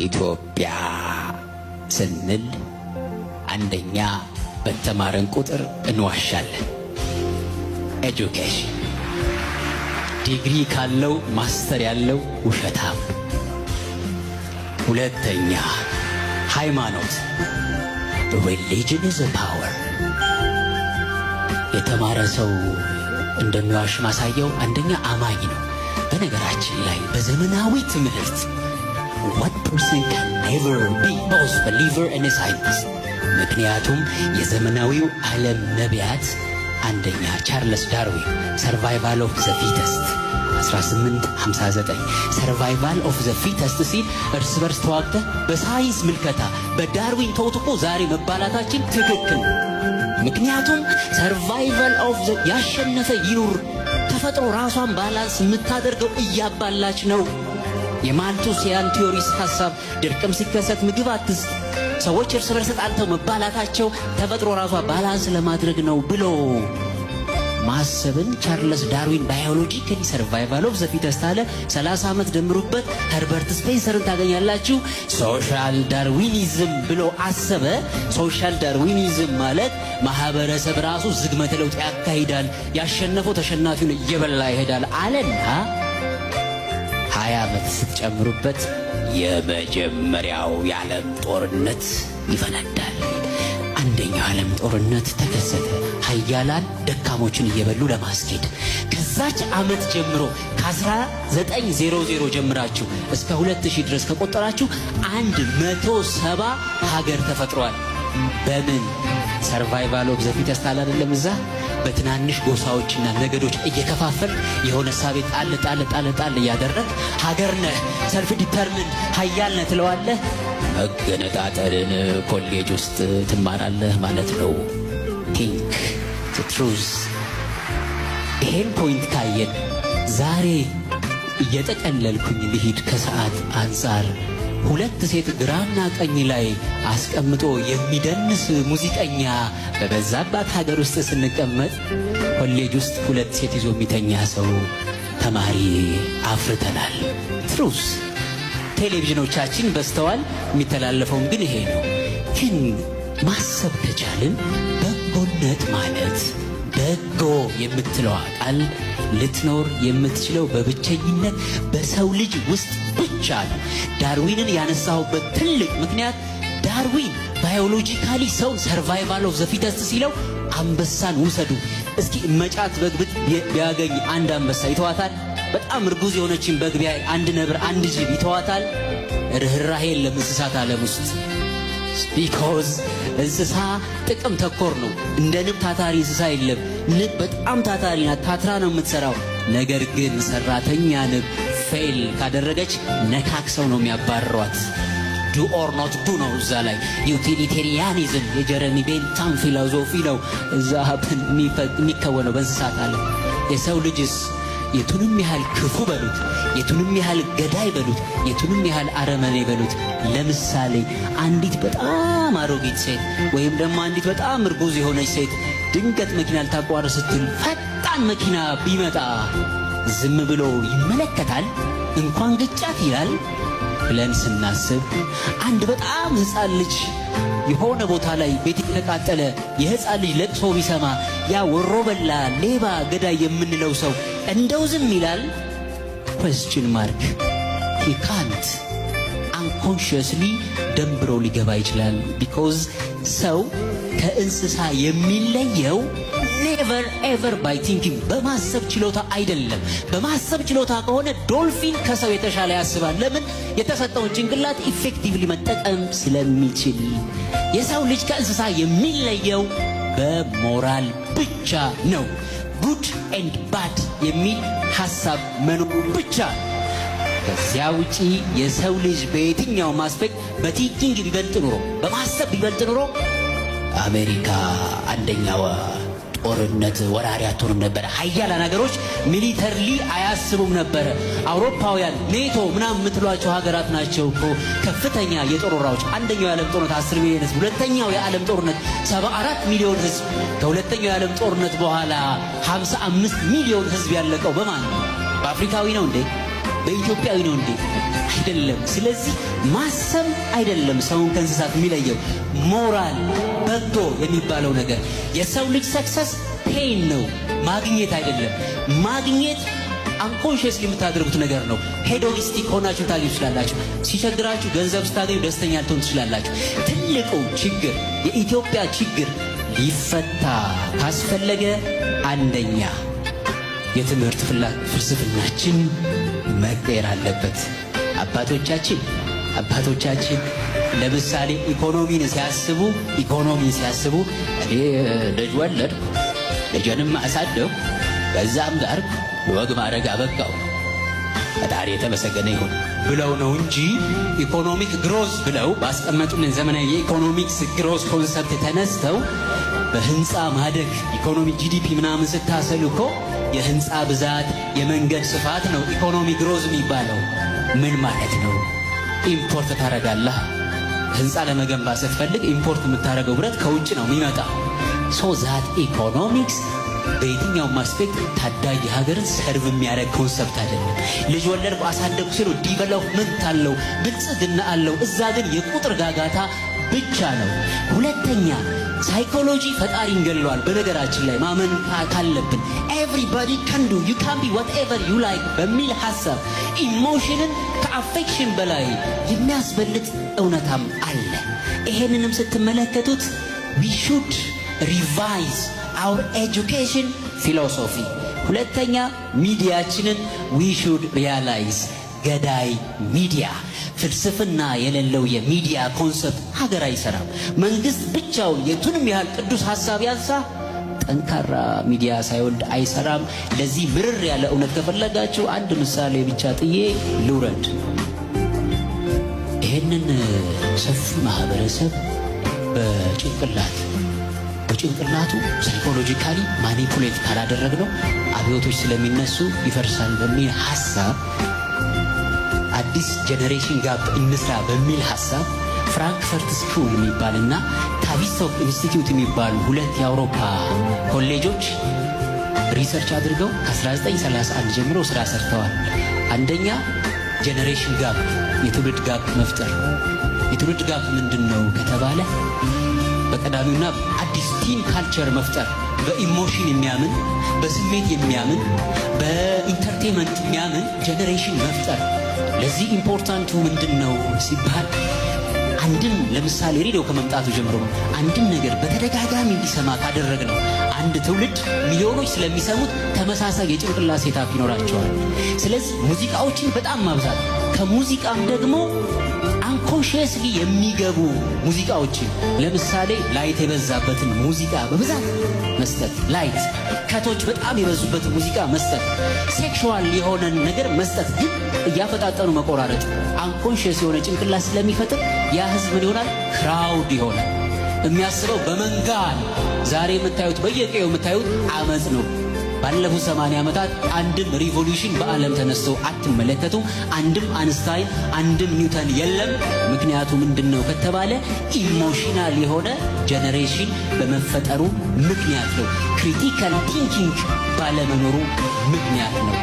ኢትዮጵያ ስንል አንደኛ በተማረን ቁጥር እንዋሻለን። ኤጁኬሽን ዲግሪ ካለው ማስተር ያለው ውሸታም። ሁለተኛ ሃይማኖት religion is a power። የተማረ ሰው እንደሚዋሽ ማሳየው አንደኛ አማኝ ነው። በነገራችን ላይ በዘመናዊ ትምህርት what person can never be both believer and a scientist። ምክንያቱም የዘመናዊው ዓለም ነቢያት አንደኛ ቻርልስ ዳርዊን ሰርቫይቫል ኦፍ ዘ ፊተስት 1859 ሰርቫይቫል ኦፍ ዘ ፊተስት ሲል እርስ በርስ ተዋግተህ በሳይንስ ምልከታ በዳርዊን ተውጥቆ ዛሬ መባላታችን ትክክል። ምክንያቱም ሰርቫይቫል ኦፍ ዘ ያሸነፈ ይኑር። ተፈጥሮ ራሷን ባላንስ የምታደርገው እያባላች ነው። የማልቱሲያን ቲዮሪስ ሐሳብ ድርቅም ሲከሰት ምግብ አትስጥ፣ ሰዎች እርስ በርስ ተጣልተው መባላታቸው ተፈጥሮ ራሷ ባላንስ ለማድረግ ነው ብሎ ማሰብን ቻርልስ ዳርዊን ባዮሎጂካሊ ሰርቫይቫል ኦፍ ዘ ፊተስት አለ። 30 ዓመት ደምሩበት ኸርበርት ስፔንሰርን ታገኛላችሁ። ሶሻል ዳርዊኒዝም ብሎ አሰበ። ሶሻል ዳርዊኒዝም ማለት ማህበረሰብ ራሱ ዝግመተ ለውጥ ያካሂዳል፣ ያሸነፈው ተሸናፊውን እየበላ ይሄዳል አለና 20 ዓመት ስትጨምሩበት የመጀመሪያው የዓለም ጦርነት ይፈነዳል። አንደኛው ዓለም ጦርነት ተከሰተ፣ ኃያላን ደካሞችን እየበሉ ለማስኬድ። ከዛች ዓመት ጀምሮ ከ1900 ጀምራችሁ እስከ 2000 ድረስ ከቆጠራችሁ 170 ሀገር ተፈጥሯል። በምን ሰርቫይቫል ኦፍ ዘ ፊተስት አይደለም። እዛ በትናንሽ ጎሳዎችና ነገዶች እየከፋፈል የሆነ ሳቤ ጣል እያደረግ ሀገር ነህ ሰልፍ ዲተርሚንድ ኃያል ነህ ትለዋለህ። መገነጣጠልን ኮሌጅ ውስጥ ትማራለህ ማለት ነው። ቲንክ ትሩዝ። ይሄን ፖይንት ካየን ዛሬ እየጠቀለልኩኝ ልሂድ ከሰዓት አንጻር። ሁለት ሴት ግራና ቀኝ ላይ አስቀምጦ የሚደንስ ሙዚቀኛ በበዛባት ሀገር ውስጥ ስንቀመጥ ኮሌጅ ውስጥ ሁለት ሴት ይዞ የሚተኛ ሰው ተማሪ አፍርተናል። ትሩስ። ቴሌቪዥኖቻችን በስተዋል፣ የሚተላለፈውም ግን ይሄ ነው። ግን ማሰብ ከቻልን በጎነት ማለት በጎ የምትለዋ ቃል ልትኖር የምትችለው በብቸኝነት በሰው ልጅ ውስጥ ብቻ ነው። ዳርዊንን ያነሳሁበት ትልቅ ምክንያት ዳርዊን ባዮሎጂካሊ ሰው ሰርቫይቫል ኦፍ ዘ ፊተስት ሲለው አንበሳን ውሰዱ እስኪ መጫት በግ ቢያገኝ አንድ አንበሳ ይተዋታል? በጣም እርጉዝ የሆነችን በግ ቢያይ አንድ ነብር አንድ ጅብ ይተዋታል? ርህራሄ የለም እንስሳት ዓለም ውስጥ። ቢኮዝ እንስሳ ጥቅም ተኮር ነው። እንደ ንብ ታታሪ እንስሳ የለም። ንብ በጣም ታታሪ ናት፣ ታትራ ነው የምትሰራው። ነገር ግን ሰራተኛ ንብ ፌል ካደረገች ነካክሰው ነው የሚያባርሯት። ዱ ኦር ኖት ዱ ነው እዛ ላይ። ዩቲሊቴሪያኒዝም የጀረሚ ቤንታም ፊሎዞፊ ነው እዛ የሚከወነው በእንስሳት ዓለም። የሰው ልጅስ የቱንም ያህል ክፉ በሉት፣ የቱንም ያህል ገዳይ በሉት፣ የቱንም ያህል አረመኔ በሉት፣ ለምሳሌ አንዲት በጣም አሮጊት ሴት ወይም ደግሞ አንዲት በጣም እርጉዝ የሆነች ሴት ድንገት መኪና ልታቋርጥ ስትል ፈጣን መኪና ቢመጣ ዝም ብሎ ይመለከታል? እንኳን ግጫት ይላል ብለን ስናስብ አንድ በጣም ሕፃን ልጅ የሆነ ቦታ ላይ ቤት የተቃጠለ የሕፃን ልጅ ለቅሶ ቢሰማ ያ ወሮ በላ ሌባ ገዳይ የምንለው ሰው እንደው ዝም ይላል? question mark he can't unconsciously ደንብሮ ሊገባ ይችላል። because ሰው ከእንስሳ የሚለየው never ever by thinking በማሰብ ችሎታ አይደለም። በማሰብ ችሎታ ከሆነ ዶልፊን ከሰው የተሻለ ያስባል። ለምን? የተሰጠውን ጭንቅላት ኢፌክቲቭሊ መጠቀም ስለሚችል። የሰው ልጅ ከእንስሳ የሚለየው በሞራል ብቻ ነው። ጉድ ኤንድ ባድ የሚል ሐሳብ መኖሩ ብቻ። ከዚያ ውጪ የሰው ልጅ በየትኛው አስፔክት በቲንኪንግ ቢበልጥ ኑሮ በማሰብ ቢበልጥ ኑሮ አሜሪካ አንደኛው ጦርነት ወራሪ አትሆንም ነበር። ሀያላን ሀገሮች ሚሊተሪሊ አያስቡም ነበር። አውሮፓውያን ኔቶ ምናምን የምትሏቸው ሀገራት ናቸው እኮ ከፍተኛ የጦር ወራዎች። አንደኛው የዓለም ጦርነት 10 ሚሊዮን ህዝብ፣ ሁለተኛው የዓለም ጦርነት 74 ሚሊዮን ህዝብ፣ ከሁለተኛው የዓለም ጦርነት በኋላ 55 ሚሊዮን ህዝብ ያለቀው በማን ነው? በአፍሪካዊ ነው እንዴ? በኢትዮጵያዊ ነው እንዴ? አይደለም። ስለዚህ ማሰብ አይደለም ሰውን ከእንስሳት የሚለየው፣ ሞራል በጎ የሚባለው ነገር። የሰው ልጅ ሰክሰስ ፔን ነው፣ ማግኘት አይደለም። ማግኘት አንኮንሽስሊ የምታደርጉት ነገር ነው። ሄዶኒስቲክ ሆናችሁ ታገኙ ትችላላችሁ። ሲቸግራችሁ ገንዘብ ስታገኙ ደስተኛ ልትሆኑ ትችላላችሁ። ትልቁ ችግር የኢትዮጵያ ችግር ሊፈታ ካስፈለገ አንደኛ የትምህርት ፍልስፍናችን መቀየር አለበት። አባቶቻችን ለምሳሌ ኢኮኖሚን ሲያስቡ እኔ ልጅ ወለድኩ፣ ልጅንም አሳደግኩ፣ በዛም ጋር ወግ ማድረግ አበቃው፣ ፈጣሪ የተመሰገነ ይሁን ብለው ነው እንጂ ኢኮኖሚክ ግሮዝ ብለው ባስቀመጡልን ዘመናዊ የኢኮኖሚክስ ግሮዝ ኮንሰፕት ተነስተው በህንፃ ማደግ ኢኮኖሚ ጂዲፒ ምናምን ስታሰሉ እኮ የህንፃ ብዛት የመንገድ ስፋት ነው ኢኮኖሚ ግሮዝ የሚባለው። ምን ማለት ነው? ኢምፖርት ታረጋለህ። ህንፃ ለመገንባት ስትፈልግ ኢምፖርት የምታረገው ብረት ከውጭ ነው የሚመጣ። ሶ ዛት ኢኮኖሚክስ በየትኛውም አስፔክት ታዳጊ ሀገርን ሰርቭ የሚያደርግ ኮንሰፕት አይደለም። ልጅ ወለድኩ አሳደግኩ ሲሉ ዲቨሎፕመንት አለው፣ ብልጽግና አለው። እዛ ግን የቁጥር ጋጋታ ብቻ ነው። ሁለተኛ ሳይኮሎጂ ፈጣሪን ገለዋል። በነገራችን ላይ ማመን ካለብን ኤቭሪባዲ ካን ዱ ዩ ካን ቢ ዋትኤቨር ዩ ላይክ በሚል ሐሳብ ኢሞሽንን ከአፌክሽን በላይ የሚያስበልጥ እውነታም አለ። ይሄንንም ስትመለከቱት ዊ ሹድ ሪቫይዝ አውር ኤጁኬሽን ፊሎሶፊ። ሁለተኛ ሚዲያችንን ዊ ሹድ ሪያላይዝ ገዳይ ሚዲያ። ፍልስፍና የሌለው የሚዲያ ኮንሰፕት ሀገር አይሰራም። መንግስት ብቻውን የቱንም ያህል ቅዱስ ሐሳብ ያንሳ ጠንካራ ሚዲያ ሳይወልድ አይሰራም። ለዚህ ምርር ያለ እውነት ከፈለጋችሁ አንድ ምሳሌ ብቻ ጥዬ ልውረድ። ይህንን ሰፊ ማህበረሰብ በጭንቅላቱ ሳይኮሎጂካሊ ማኒፑሌት ካላደረግነው አብዮቶች ስለሚነሱ ይፈርሳል በሚል ሐሳብ አዲስ ጄኔሬሽን ጋፕ እንስራ በሚል ሐሳብ ፍራንክፈርት ስኩል የሚባልና ታቪስቶክ ኢንስቲትዩት የሚባሉ ሁለት የአውሮፓ ኮሌጆች ሪሰርች አድርገው ከ1931 ጀምሮ ስራ ሰርተዋል። አንደኛ ጄኔሬሽን ጋፕ፣ የትውልድ ጋፕ መፍጠር። የትውልድ ጋፕ ምንድን ነው ከተባለ በቀዳሚውና አዲስ ቲን ካልቸር መፍጠር፣ በኢሞሽን የሚያምን በስሜት የሚያምን በኢንተርቴንመንት የሚያምን ጄኔሬሽን መፍጠር። ለዚህ ኢምፖርታንቱ ምንድን ነው ሲባል አንድን ለምሳሌ ሬዲዮ ከመምጣቱ ጀምሮ አንድን ነገር በተደጋጋሚ እንዲሰማ ካደረግ ነው አንድ ትውልድ ሚሊዮኖች ስለሚሰሙት ተመሳሳይ የጭንቅላት ሴታፕ ይኖራቸዋል። ስለዚህ ሙዚቃዎችን በጣም ማብዛት፣ ከሙዚቃም ደግሞ አንኮንሽየስሊ የሚገቡ ሙዚቃዎችን ለምሳሌ ላይት የበዛበትን ሙዚቃ በብዛት መስጠት፣ ላይት ከቶች በጣም የበዙበትን ሙዚቃ መስጠት፣ ሴክሹዋል የሆነን ነገር መስጠት፣ ግን እያፈጣጠኑ መቆራረጥ አንኮንሽየስ የሆነ ጭንቅላት ስለሚፈጥር ያ ህዝብ ምን ይሆናል? ክራውድ ይሆናል። የሚያስበው በመንጋ። ዛሬ የምታዩት በየቀየው የምታዩት አመጽ ነው። ባለፉት 80 ዓመታት አንድም ሪቮሉሽን በዓለም ተነስቶ አትመለከቱም። አንድም አንስታይን አንድም ኒውተን የለም። ምክንያቱ ምንድነው ከተባለ ኢሞሽናል የሆነ ጄኔሬሽን በመፈጠሩ ምክንያት ነው። ክሪቲካል ቲንኪንግ ባለመኖሩ ምክንያት ነው።